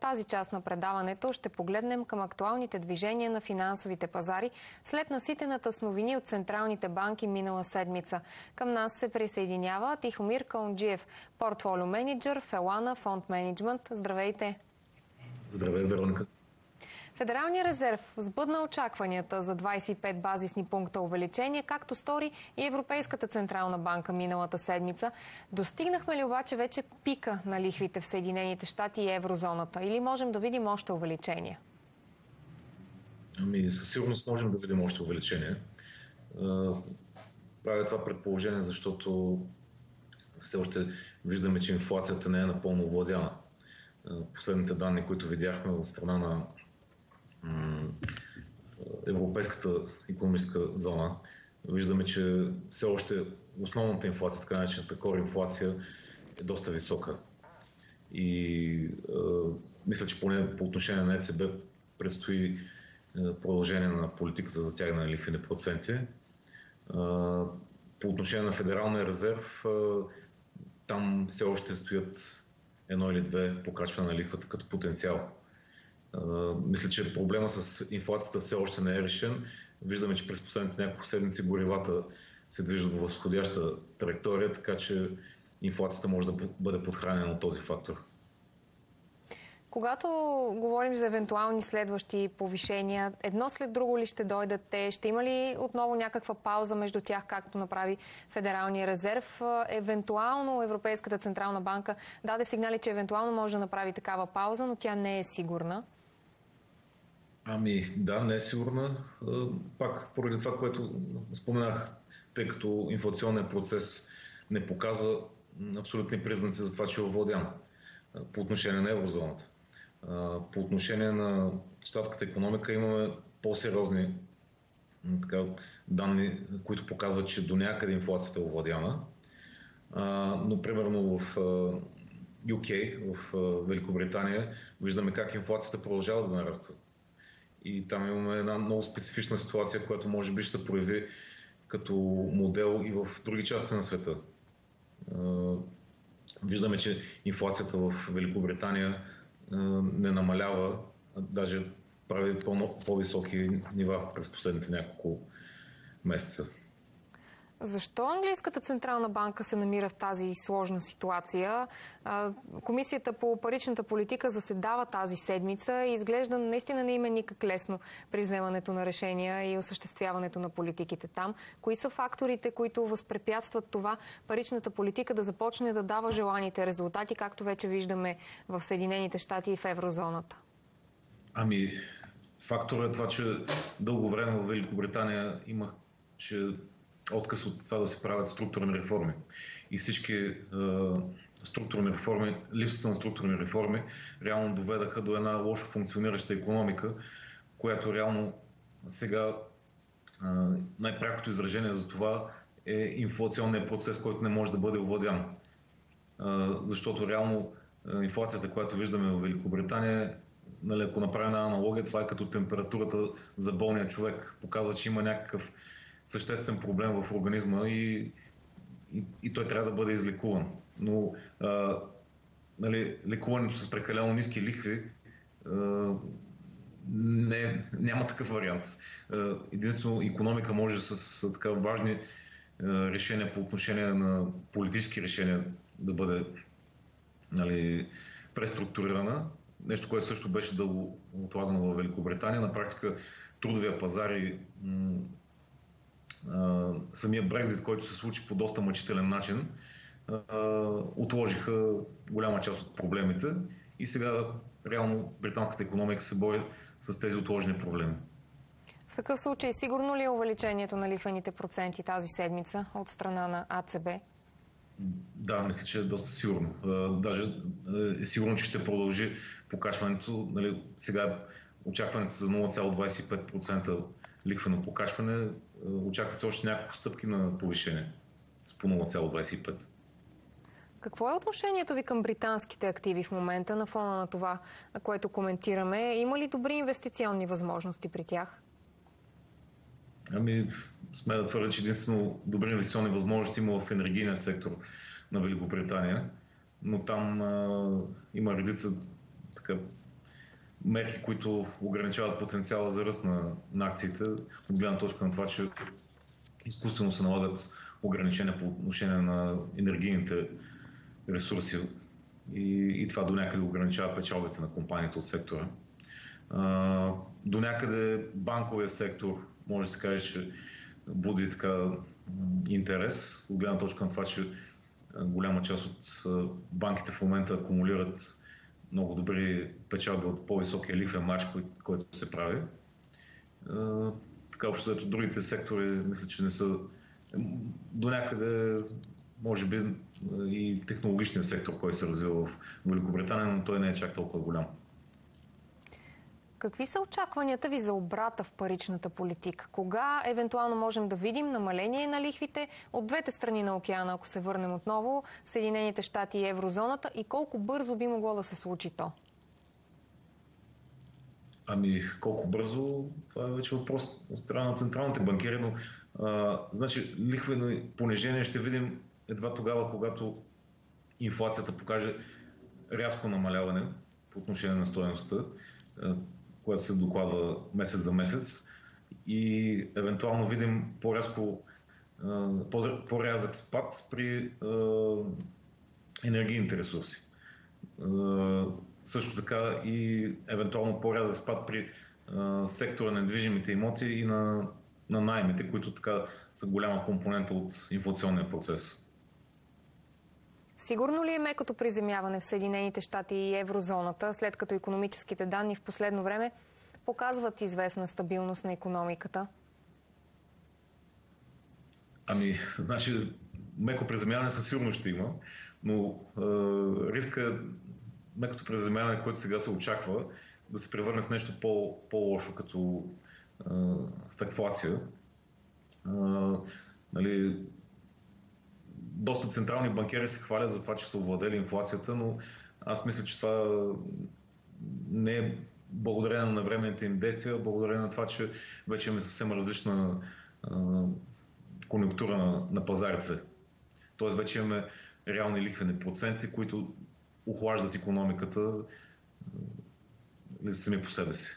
тази част на предаването ще погледнем към актуалните движения на финансовите пазари след наситената с новини от централните банки минала седмица. Към нас се присъединява Тихомир Каунджиев, портфолио менеджер в Елана Фонд Менеджмент. Здравейте! Здравей, Вероника! Федералният резерв сбъдна очакванията за 25 базисни пункта увеличение, както стори и Европейската централна банка миналата седмица. Достигнахме ли обаче вече пика на лихвите в Съединените щати и еврозоната? Или можем да видим още увеличение? Със сигурност можем да видим още увеличение. Правя това предположение, защото все още виждаме, че инфлацията не е напълно овладяна. Последните данни, които видяхме от страна на Европейската икономическа зона, виждаме, че все още основната инфлация, така наречената core инфлация, е доста висока. И мисля, че поне по отношение на ЕЦБ предстои продължение на политиката за тягане на лихвени проценти. По отношение на Федералния резерв, там все още стоят едно или две покачване на лихвата като потенциал. Мисля, че проблема с инфлацията все още не е решен. Виждаме, че през последните няколко седмици горивата се движат в възходяща траектория, така че инфлацията може да бъде подхранена от този фактор. Когато говорим за евентуални следващи повишения, едно след друго ли ще дойдат те? Ще има ли отново някаква пауза между тях, както направи Федералния резерв? Евентуално Европейската централна банка даде сигнали, че евентуално може да направи такава пауза, но тя не е сигурна. Да, не е сигурна. Пак поради това, което споменах, тъй като инфлационният процес не показва абсолютни признаци за това, че е овладян по отношение на еврозоната. По отношение на щатската икономика имаме по-сериозни данни, които показват, че до някъде инфлацията е овладяна. Но примерно в UK, в Великобритания, виждаме как инфлацията продължава да нараства. И там имаме една много специфична ситуация, която може би ще се прояви като модел и в други части на света. Виждаме, че инфлацията в Великобритания не намалява, даже прави по-високи нива през последните няколко месеца. Защо Английската централна банка се намира в тази сложна ситуация? Комисията по паричната политика заседава тази седмица и изглежда наистина не има никак лесно при вземането на решения и осъществяването на политиките там. Кои са факторите, които възпрепятстват това паричната политика да започне да дава желаните резултати, както вече виждаме в Съединените щати и в еврозоната? Факторът е това, че дълго време в Великобритания имаше отказ от това да се правят структурни реформи. И всички структурни реформи, липсата на структурни реформи, реално доведаха до една лошо функционираща икономика, която реално сега най-прякото изражение за това е инфлационният процес, който не може да бъде овладян. Защото реално инфлацията, която виждаме в Великобритания, ако направим една аналогия, това е като температурата за болния човек. Показва, че има някакъв съществен проблем в организма и той трябва да бъде излекуван. Но лекуването с прекалено ниски лихви няма такъв вариант. Единствено икономика може с така важни решения по отношение на политически решения да бъде преструктурирана. Нещо, което също беше дълго отлагано в Великобритания. На практика трудовия пазар и самия Брекзит, който се случи по доста мъчителен начин, отложиха голяма част от проблемите и сега реално британската икономика се бори с тези отложени проблеми. В такъв случай сигурно ли е увеличението на лихвените проценти тази седмица от страна на АЦБ? Да, мисля, че е доста сигурно. Даже е сигурно, че ще продължи покачването. Сега очакването за 0,25% лихвено покачване, очакват се още няколко стъпки на повишение с по 0,25%. Какво е отношението ви към британските активи в момента на фона на това, което коментираме? Има ли добри инвестиционни възможности при тях? Сме да твърдя, че единствено добри инвестиционни възможности има в енергийния сектор на Великобритания, но там има редица мерки, които ограничават потенциала за ръст на акциите, от гледна точка на това, че изкуствено се налагат ограничения по отношение на енергийните ресурси и това до някъде ограничава печалбите на компаниите от сектора. До някъде банковия сектор може да се каже, че буди така интерес, от гледна точка на това, че голяма част от банките в момента акумулират много добри печалби от по-високия лихвен марж, който се прави. Така общо, другите сектори мисля, че не са до някъде, може би и технологичният сектор, който се развива в Великобритания, но той не е чак толкова голям. Какви са очакванията ви за обрата в паричната политика? Кога евентуално можем да видим намаление на лихвите от двете страни на океана, ако се върнем отново, Съединените щати и еврозоната, и колко бързо би могло да се случи то? Колко бързо? Това е вече въпрос от страна на централните банкери, но значи лихвено понижение ще видим едва тогава, когато инфлацията покаже рязко намаляване по отношение на стойността, което се докладва месец за месец, и евентуално видим по-рязък спад при енергийните ресурси. Също така и евентуално по-рязък спад при сектора на недвижимите имоти и на наемите, които така са голяма компонента от инфлационния процес. Сигурно ли е мекото приземяване в Съединените щати и еврозоната, след като икономическите данни в последно време показват известна стабилност на икономиката? Значи, меко приземяване със сигурност ще има, но риска мекото приземяване, което сега се очаква, да се превърне в нещо по-лошо, като стагфлация. Доста централни банкери се хвалят за това, че са овладели инфлацията, но аз мисля, че това не е благодарение на навременните им действия, благодарение на това, че вече имаме съвсем различна конюнктура на пазарите. Тоест вече имаме реални лихвени проценти, които охлаждат икономиката сами по себе си.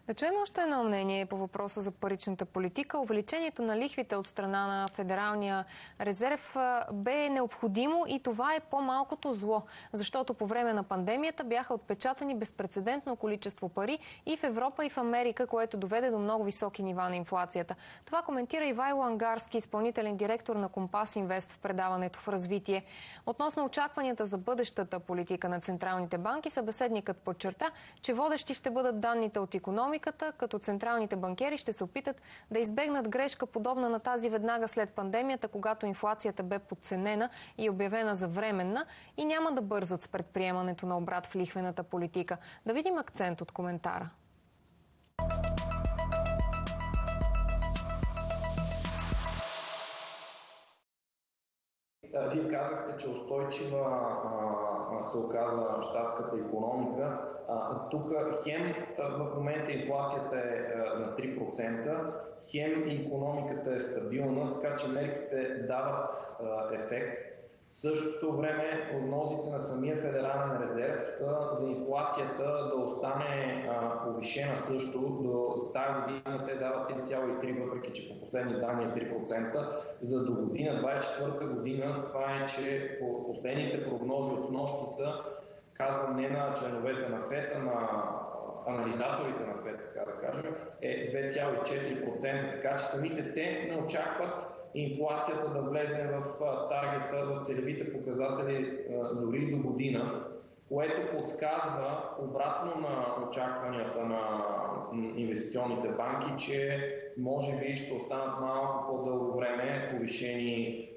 Да чуем още едно мнение по въпроса за паричната политика. Увеличението на лихвите от страна на Федералния резерв бе необходимо и това е по-малкото зло, защото по време на пандемията бяха отпечатани безпрецедентно количество пари и в Европа, и в Америка, което доведе до много високи нива на инфлацията. Това коментира Ивайло Ангарски, изпълнителен директор на Компас Инвест в предаването в развитие. Относно очакванията за бъдещата политика на централните банки, събеседникът подчерта, че водещи ще бъдат данните от икономиката, като централните банкери ще се опитат да избегнат грешка подобна на тази веднага след пандемията, когато инфлацията бе подценена и обявена за временна, и няма да бързат с предприемането на обрат в лихвената политика. Да видим акцент от коментара. Вие казахте, че устойчива се оказа щатската икономика. Тук хем в момента инфлацията е на 3%, хем и икономиката е стабилна, така че мерките дават ефект. В същото време прогнозите на самия Федерален резерв са за инфлацията да остане повишена също. До тази година те дават 3,3, въпреки че по последни данни е 3%. За до година, 24-та година, това е, че по последните прогнози от снощи са, казвам не на членовете на ФЕД, а на анализаторите на ФЕД, така да кажем, е 2,4%, така че самите те не очакват инфлацията да влезне в таргета, в целевите показатели дори до година, което подсказва обратно на очакванията на инвестиционните банки, че може би ще останат малко по-дълго време повишени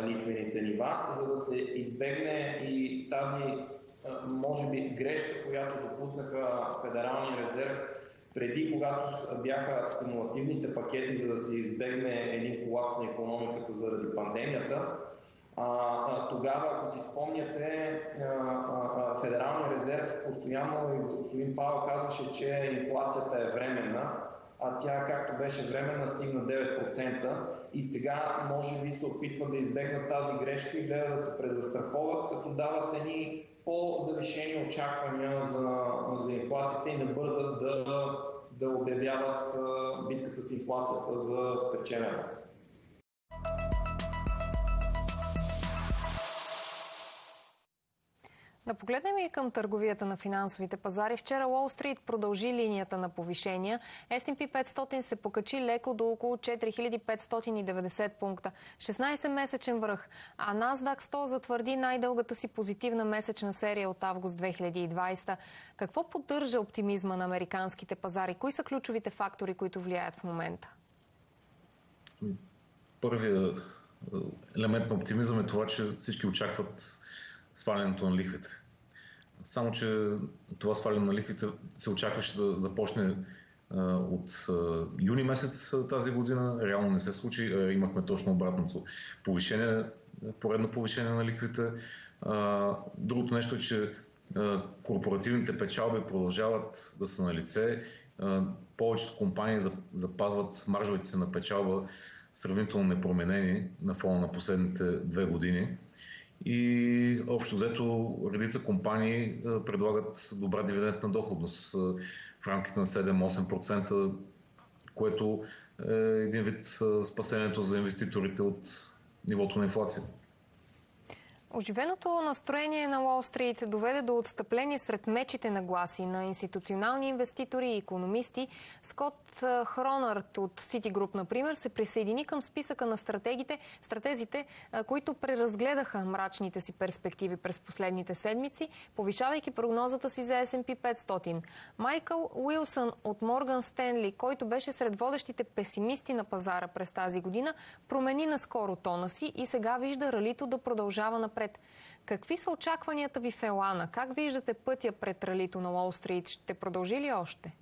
лихвените нива, за да се избегне и тази, може би, грешка, която допуснаха Федералния резерв преди, когато бяха стимулативните пакети, за да се избегне един колапс на икономиката заради пандемията. Тогава, ако си спомняте, Федералния резерв постоянно, и господин Павел казваше, че инфлацията е временна, а тя, както беше временна, стигна 9%, и сега може би се опитват да избегнат тази грешка и гледат да се презастраховат, като дават едни по-завишени очаквания за инфлация инфлацията и не бързат да обявяват битката с инфлацията за спечелена. Да погледнем и към търговията на финансовите пазари. Вчера Уол Стрит продължи линията на повишения. S&P 500 се покачи леко до около 4590 пункта. 16-месечен връх. А NASDAQ 100 затвърди най-дългата си позитивна месечна серия от август 2020. Какво поддържа оптимизма на американските пазари? Кои са ключовите фактори, които влияят в момента? Първият елемент на оптимизъм е това, че всички очакват свалянето на лихвите. Само че това сваляне на лихвите се очакваше да започне от юни месец тази година. Реално не се случи. Имахме точно обратното повишение, поредно повишение на лихвите. Другото нещо е, че корпоративните печалби продължават да са на лице. Повечето компании запазват маржовете си на печалба сравнително непроменени на фона на последните 2 години. И общо взето редица компании предлагат добра дивидендна доходност в рамките на 7-8%, което е един вид спасението за инвеститорите от нивото на инфлация. Оживеното настроение на Уол Стрит доведе до отстъпление сред мечите на гласи на институционални инвеститори и икономисти. Скот Хронърт от Citigroup, например, се присъедини към списъка на стратезите, които преразгледаха мрачните си перспективи през последните седмици, повишавайки прогнозата си за S&P 500. Майкъл Уилсън от Морган Стенли, който беше сред водещите песимисти на пазара през тази година, промени наскоро тона си и сега вижда ралито да продължава напред. Какви са очакванията ви в Елана? Как виждате пътя пред ралито на Уол Стрит? Ще продължи ли още?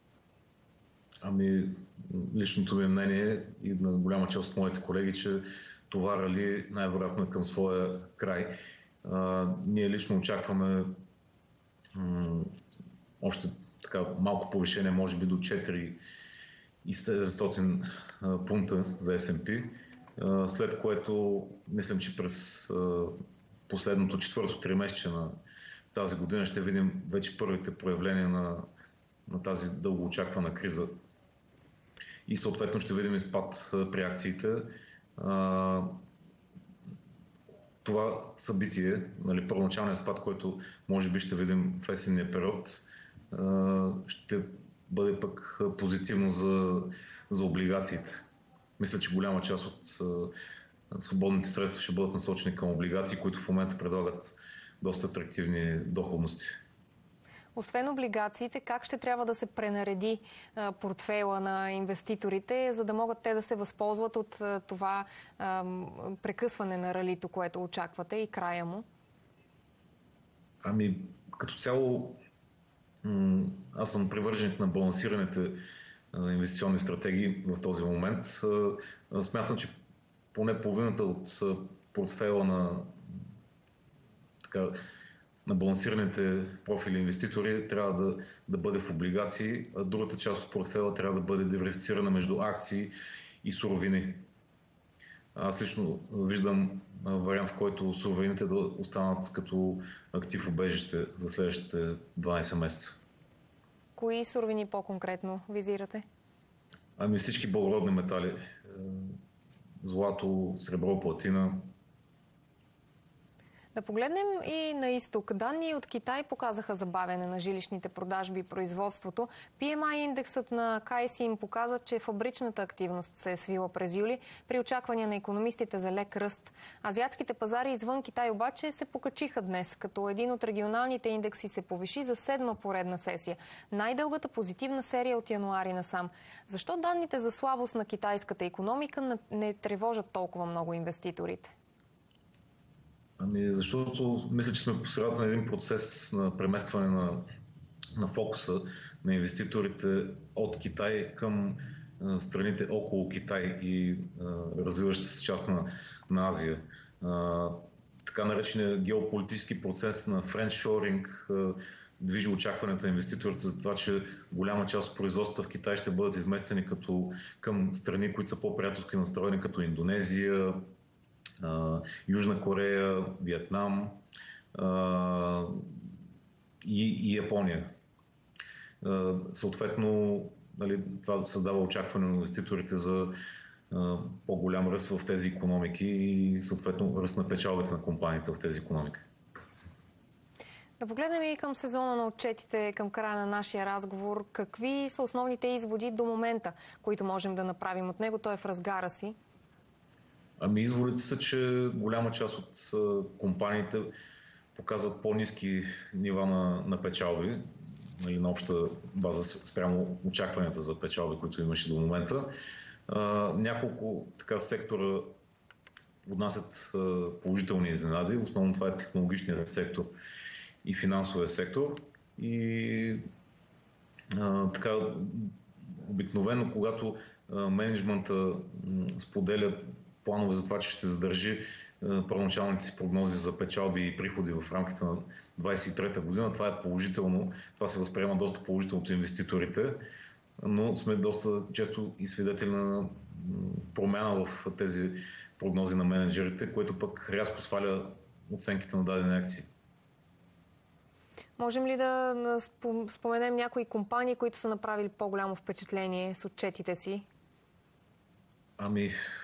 Личното ми мнение и на голяма част от моите колеги, че това рали най-вероятно е към своя край. Ние лично очакваме още така малко повишение, може би до 4700 пункта за S&P, след което мислим, че през последното четвърто тримесечие на тази година ще видим вече първите проявления на тази дългоочаквана криза. И съответно ще видим изпад при акциите. Това събитие, първоначалният спад, който може би ще видим в есенния период, ще бъде пък позитивно за облигациите. Мисля, че голяма част от свободните средства ще бъдат насочени към облигации, които в момента предлагат доста атрактивни доходности. Освен облигациите, как ще трябва да се пренареди портфейла на инвеститорите, за да могат те да се възползват от това прекъсване на ралито, което очаквате и края му? Като цяло аз съм привърженик на балансираните инвестиционни стратегии в този момент. Смятам, че поне половината от портфейла на балансираните профили инвеститори трябва да бъде в облигации, а другата част от портфейла трябва да бъде диверсифицирана между акции и суровини. Аз лично виждам вариант, в който суровините да останат като актив убежище за следващите 12 месеца. Кои суровини по-конкретно визирате? Всички благородни метали. Злато, сребро, платина. Да погледнем и на изток. Данни от Китай показаха забавяне на жилищните продажби и производството. PMI индексът на Кайсин показа, че фабричната активност се е свила през юли при очаквания на икономистите за лек ръст. Азиатските пазари извън Китай обаче се покачиха днес, като един от регионалните индекси се повиши за 7-ма поредна сесия. Най-дългата позитивна серия от януари насам. Защо данните за слабост на китайската икономика не тревожат толкова много инвеститорите? Защото мисля, че сме по средата на един процес на преместване на фокуса на инвеститорите от Китай към страните около Китай и развиващата се част на Азия. Така наречения геополитически процес на френчшоринг движи очакването на инвеститорите за това, че голяма част от производствата в Китай ще бъдат изместени към страни, които са по-приятелски настроени, като Индонезия, Южна Корея, Виетнам и Япония. Съответно, нали, това създава очакване на инвеститорите за по-голям ръст в тези икономики и съответно ръст на печалбите на компаниите в тези икономики. Да погледнем и към сезона на отчетите към края на нашия разговор. Какви са основните изводи до момента, които можем да направим от него? Той е в разгара си. Изводите са, че голяма част от компаниите показват по-ниски нива на печалби, нали, на обща база спрямо очакванията за печалби, които имаше до момента. Няколко така сектора отнасят положителни изненади. Основно това е технологичният сектор и финансовия сектор. И така, обикновено, когато мениджмънта споделя планове за това, че ще задържи първоначалните си прогнози за печалби и приходи в рамките на 2023 година, това е положително. Това се възприема доста положително от инвеститорите, но сме доста често и свидетели на промяна в тези прогнози на менеджерите, което пък рязко сваля оценките на дадени акции. Можем ли да споменем някои компании, които са направили по-голямо впечатление с отчетите си?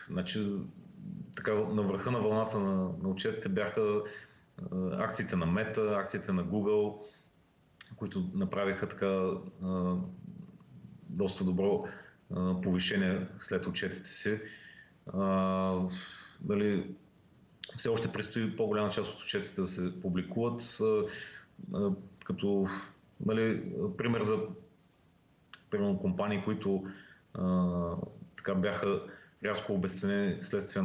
Значи, така, на върха на вълната на отчетите бяха акциите на Meta, акциите на Google, които направиха така доста добро повишение след отчетите си. Дали, все още предстои по-голяма част от отчетите да се публикуват, като пример за примерно компании, които така бяха рязко обесценени вследствие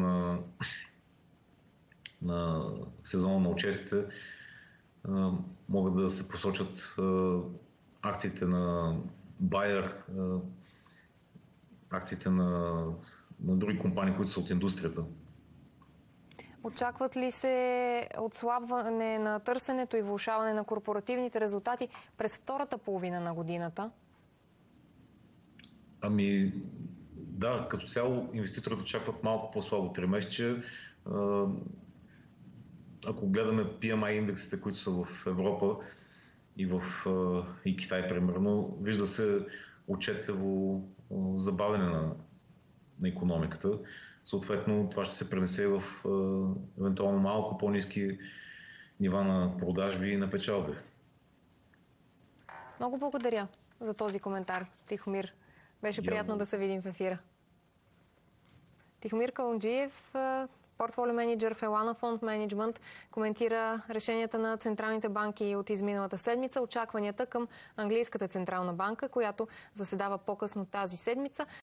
на сезона на отчетите, могат да се посочат акциите на Bayer, акциите на други компании, които са от индустрията. Очакват ли се отслабване на търсенето и влошаване на корпоративните резултати през втората половина на годината? Да, като цяло инвеститорите очакват малко по-слабо тримесечие. Ако гледаме PMI индексите, които са в Европа и Китай, примерно, вижда се отчетливо забавяне на икономиката. Съответно, това ще се пренесе в евентуално малко по-ниски нива на продажби и на печалби. Много благодаря за този коментар, Тихомир. Беше приятно да се видим в ефира. Тихомир Калунджиев, портфолио менеджер в Елана Фонд Менеджмент, коментира решенията на централните банки от изминалата седмица, очакванията към Английската централна банка, която заседава по-късно тази седмица.